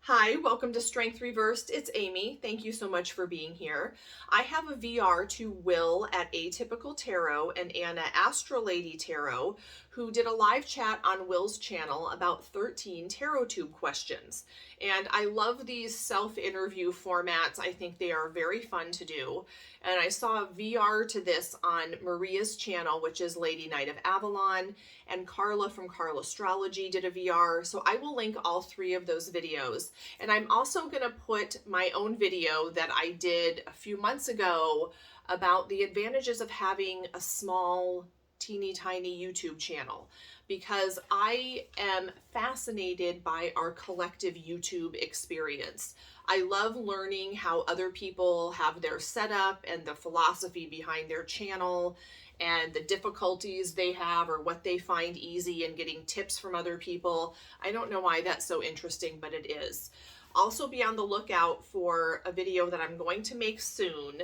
Hi, welcome to Strength Reversed. It's Amy. Thank you so much for being here. I have a VR to Will at Atypical Tarot and Anna Astrolady Tarot, who did a live chat on Will's channel about 13 TarotTube questions. And I love these self-interview formats. I think they are very fun to do. And I saw a VR to this on Maria's channel, which is Lady Knight of Avalon, and Carla from Carla Astrology did a VR. So I will link all three of those videos. And I'm also going to put my own video that I did a few months ago about the advantages of having a small, teeny tiny YouTube channel, because I am fascinated by our collective YouTube experience. I love learning how other people have their setup and the philosophy behind their channel and the difficulties they have or what they find easy, and getting tips from other people. I don't know why that's so interesting, but it is. Also be on the lookout for a video that I'm going to make soon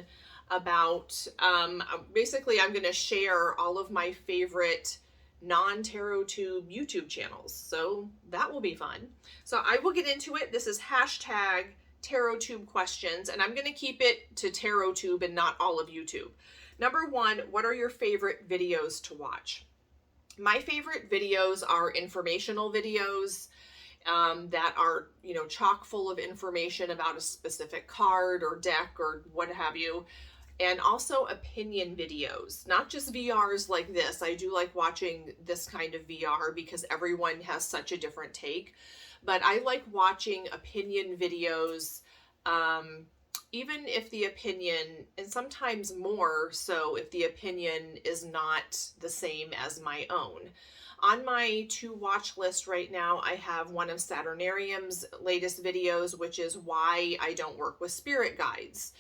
about, basically I'm going to share all of my favorite non-TarotTube YouTube channels. So that will be fun. So I will get into it. This is hashtag TarotTube questions, and I'm going to keep it to TarotTube and not all of YouTube. Number one, what are your favorite videos to watch? My favorite videos are informational videos that are, chock full of information about a specific card or deck or what have you. And also opinion videos, not just VRs like this. I do like watching this kind of VR because everyone has such a different take. But I like watching opinion videos, even if the opinion, and sometimes more so if the opinion is not the same as my own. On my to watch list right now, I have one of Saturnarium's latest videos, which is why I don't work with spirit guides.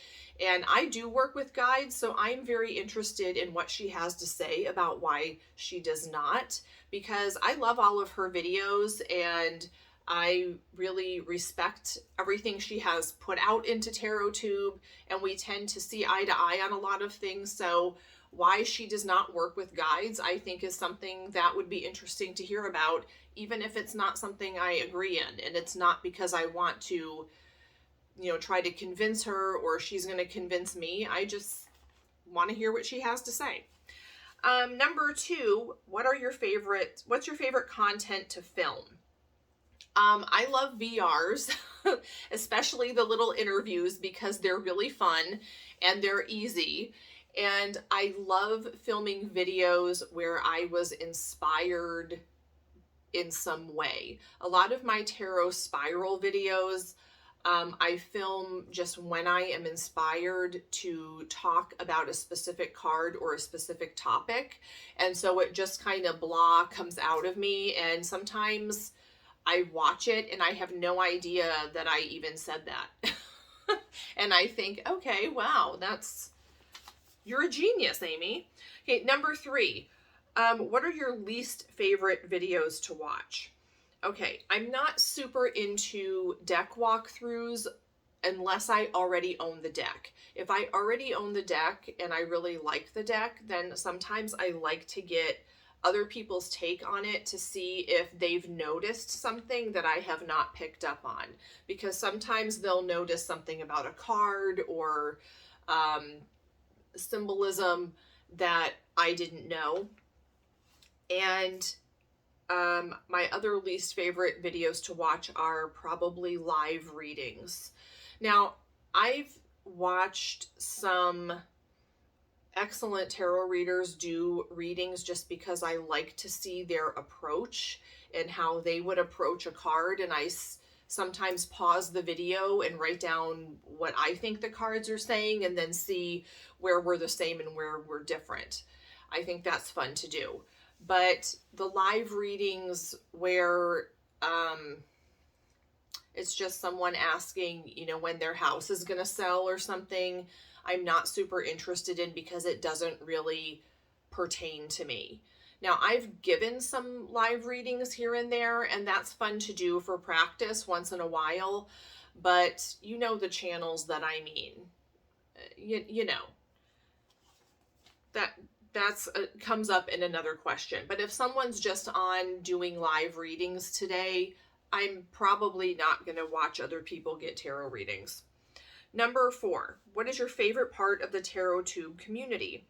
And I do work with guides, so I'm very interested in what she has to say about why she does not, because I love all of her videos and I really respect everything she has put out into TarotTube, and we tend to see eye to eye on a lot of things. So why she does not work with guides, I think, is something that would be interesting to hear about, even if it's not something I agree in. And it's not because I want to, try to convince her or she's going to convince me. I just want to hear what she has to say. Number two, what's your favorite content to film? I love VRs, especially the little interviews, because they're really fun and they're easy. And I love filming videos where I was inspired in some way. A lot of my tarot spiral videos, I film just when I am inspired to talk about a specific card or a specific topic. And so it just kind of blah comes out of me. And sometimes I watch it and I have no idea that I even said that. And I think, okay, wow, you're a genius, Amy. Okay, number three, what are your least favorite videos to watch? Okay, I'm not super into deck walkthroughs unless I already own the deck. If I already own the deck and I really like the deck, then sometimes I like to get other people's take on it to see if they've noticed something that I have not picked up on. Because sometimes they'll notice something about a card or symbolism that I didn't know. And my other least favorite videos to watch are probably live readings. Now, I've watched some excellent tarot readers do readings just because I like to see their approach and how they would approach a card, and I sometimes pause the video and write down what I think the cards are saying and then see where we're the same and where we're different. I think that's fun to do. But the live readings where it's just someone asking, when their house is going to sell or something, I'm not super interested in, because it doesn't really pertain to me. Now, I've given some live readings here and there, and that's fun to do for practice once in a while, but you know the channels that I mean. That's comes up in another question. But if someone's just on doing live readings today, I'm probably not going to watch other people get tarot readings. Number 4, what is your favorite part of the TarotTube community?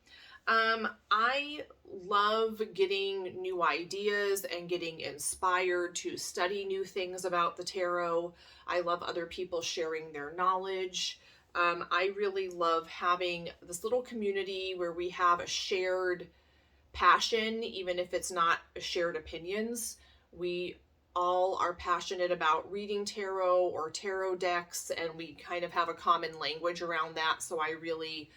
I love getting new ideas and getting inspired to study new things about the tarot. I love other people sharing their knowledge. I really love having this little community where we have a shared passion, even if it's not shared opinions. We all are passionate about reading tarot or tarot decks, and we kind of have a common language around that. So I really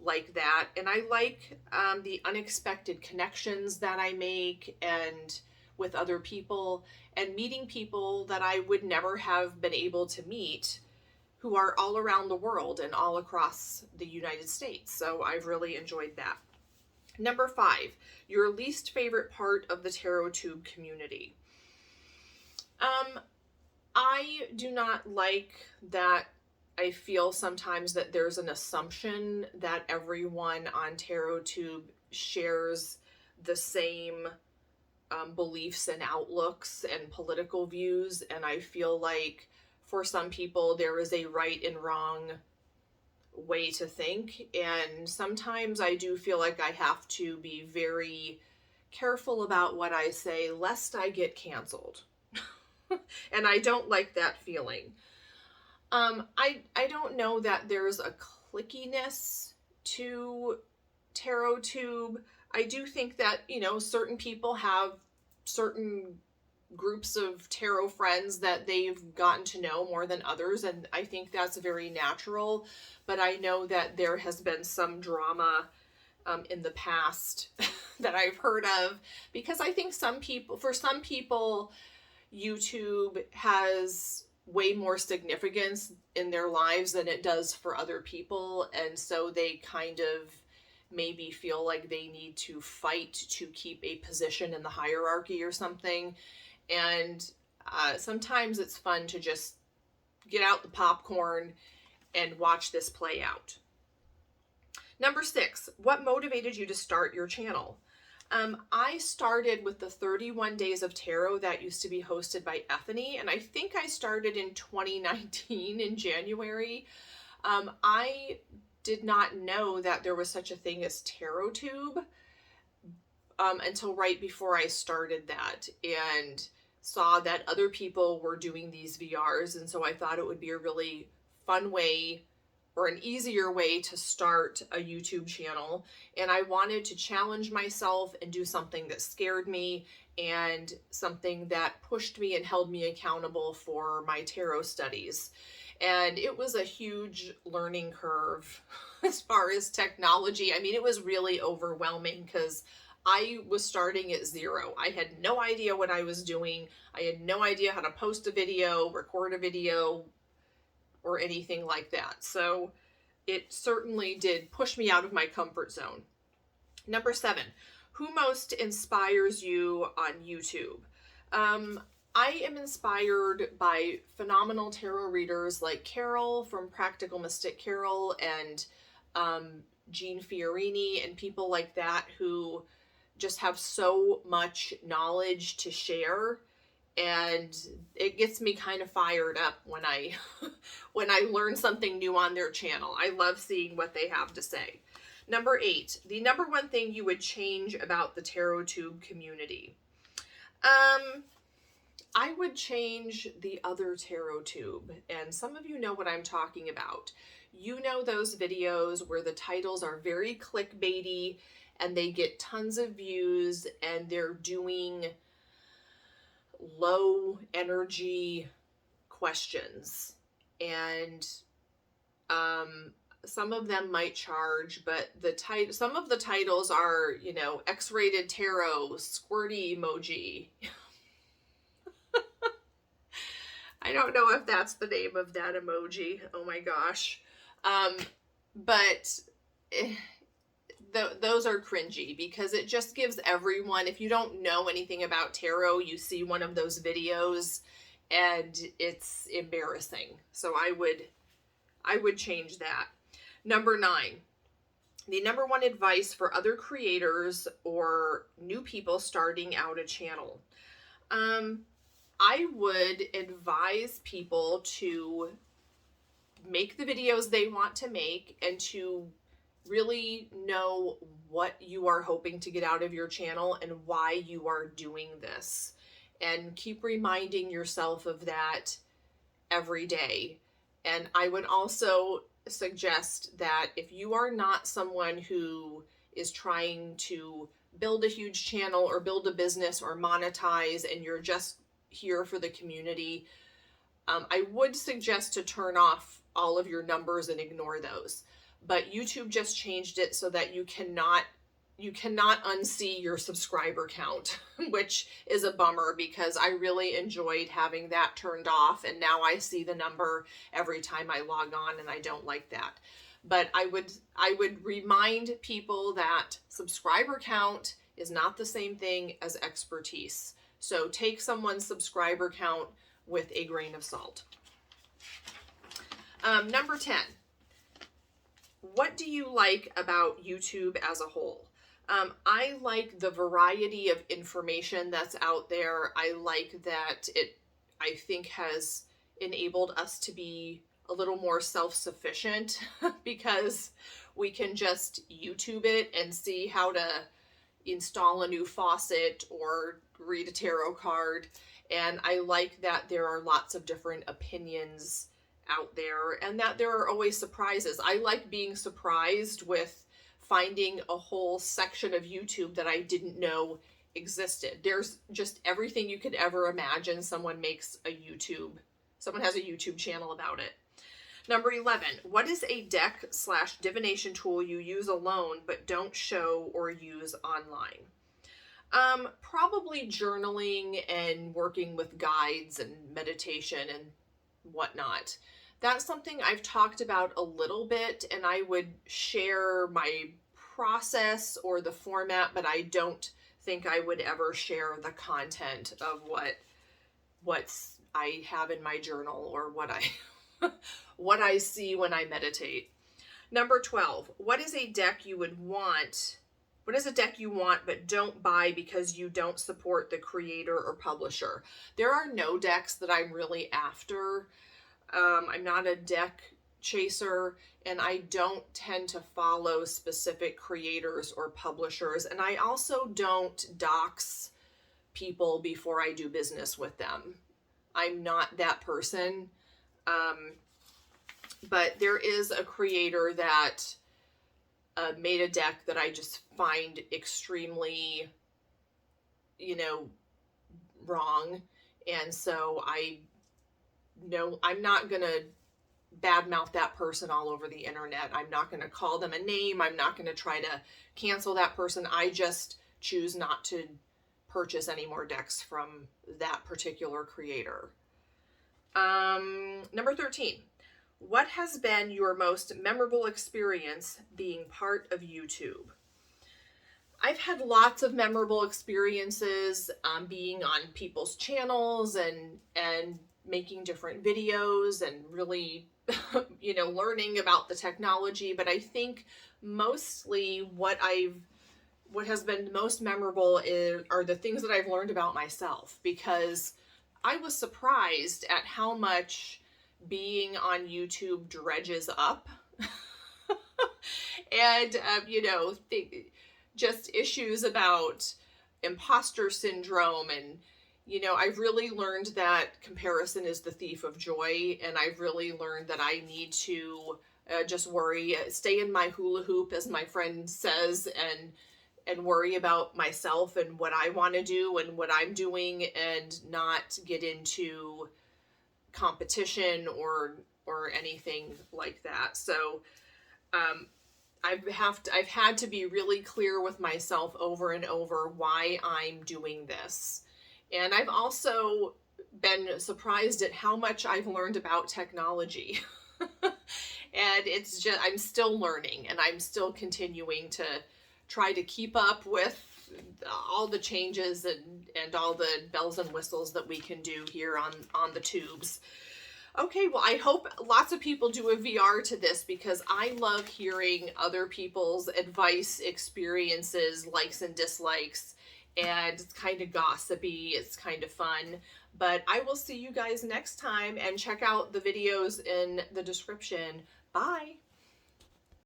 like that. And I like the unexpected connections that I make and with other people, and meeting people that I would never have been able to meet who are all around the world and all across the United States. So I've really enjoyed that. Number 5, your least favorite part of the TarotTube community. I do not like that. I feel sometimes that there's an assumption that everyone on TarotTube shares the same beliefs and outlooks and political views, and I feel like for some people there is a right and wrong way to think, and sometimes I do feel like I have to be very careful about what I say lest I get canceled. And I don't like that feeling. I don't know that there's a clickiness to TarotTube. I do think that, you know, certain people have certain groups of tarot friends that they've gotten to know more than others, and I think that's very natural. But I know that there has been some drama in the past that I've heard of, because I think for some people, YouTube has way more significance in their lives than it does for other people, and so they kind of maybe feel like they need to fight to keep a position in the hierarchy or something. And sometimes it's fun to just get out the popcorn and watch this play out. Number 6, what motivated you to start your channel? I started with the 31 Days of Tarot that used to be hosted by Ethany, and I think I started in 2019 in January. I did not know that there was such a thing as TarotTube until right before I started that, and saw that other people were doing these VRs, and so I thought it would be a really fun way or an easier way to start a YouTube channel. And I wanted to challenge myself and do something that scared me and something that pushed me and held me accountable for my tarot studies. And it was a huge learning curve as far as technology. I mean, it was really overwhelming because I was starting at zero. I had no idea what I was doing. I had no idea how to post a video, record a video, or anything like that. So it certainly did push me out of my comfort zone. Number 7, who most inspires you on YouTube? I am inspired by phenomenal tarot readers like Carol from Practical Mystic Carol, and Jean Fiorini, and people like that who just have so much knowledge to share. And it gets me kind of fired up when I when I learn something new on their channel. I love seeing what they have to say. Number 8, the number one thing you would change about the TarotTube community. I would change the other TarotTube, and some of you know what I'm talking about. You know those videos where the titles are very clickbaity and they get tons of views, and they're doing low energy questions, and some of them might charge, but some of the titles are, you know, X-rated tarot, squirty emoji. I don't know if that's the name of that emoji. Oh my gosh. But those are cringy, because it just gives everyone, if you don't know anything about tarot, you see one of those videos and it's embarrassing. So I would change that. Number 9, the number one advice for other creators or new people starting out a channel. I would advise people to make the videos they want to make and to really know what you are hoping to get out of your channel and why you are doing this. And keep reminding yourself of that every day. And I would also suggest that if you are not someone who is trying to build a huge channel or build a business or monetize and you're just here for the community, I would suggest to turn off all of your numbers and ignore those. But YouTube just changed it so that you cannot unsee your subscriber count, which is a bummer because I really enjoyed having that turned off, and now I see the number every time I log on, and I don't like that. But I would remind people that subscriber count is not the same thing as expertise. So take someone's subscriber count with a grain of salt. Number 10. What do you like about YouTube as a whole? I like the variety of information that's out there. I like that it, I think, has enabled us to be a little more self-sufficient because we can just YouTube it and see how to install a new faucet or read a tarot card. And I like that there are lots of different opinions out there and that there are always surprises. I like being surprised with finding a whole section of YouTube that I didn't know existed. There's just everything you could ever imagine. Someone has a YouTube channel about it. Number 11, what is a deck/divination tool you use alone but don't show or use online? Probably journaling and working with guides and meditation and whatnot. That's something I've talked about a little bit, and I would share my process or the format, but I don't think I would ever share the content of what I have in my journal or what I see when I meditate. Number 12, what is a deck you want but don't buy because you don't support the creator or publisher? There are no decks that I'm really after. I'm not a deck chaser, and I don't tend to follow specific creators or publishers, and I also don't dox people before I do business with them. I'm not that person. But there is a creator that made a deck that I just find extremely, wrong. And so I'm not going to badmouth that person all over the internet. I'm not going to call them a name. I'm not going to try to cancel that person. I just choose not to purchase any more decks from that particular creator. Number 13. What has been your most memorable experience being part of YouTube? I've had lots of memorable experiences being on people's channels and making different videos and really, learning about the technology. But I think mostly what has been most memorable are the things that I've learned about myself, because I was surprised at how much being on YouTube dredges up. And, just issues about imposter syndrome. And, I've really learned that comparison is the thief of joy. And I've really learned that I need to just stay in my hula hoop, as my friend says, and worry about myself and what I want to do and what I'm doing, and not get into competition or anything like that. So I've had to be really clear with myself over and over why I'm doing this. And I've also been surprised at how much I've learned about technology. And it's just, I'm still learning, and I'm still continuing to try to keep up with all the changes and all the bells and whistles that we can do here on the tubes. Okay, well, I hope lots of people do a VR to this, because I love hearing other people's advice, experiences, likes and dislikes, and it's kind of gossipy, it's kind of fun. But I will see you guys next time, and check out the videos in the description. Bye.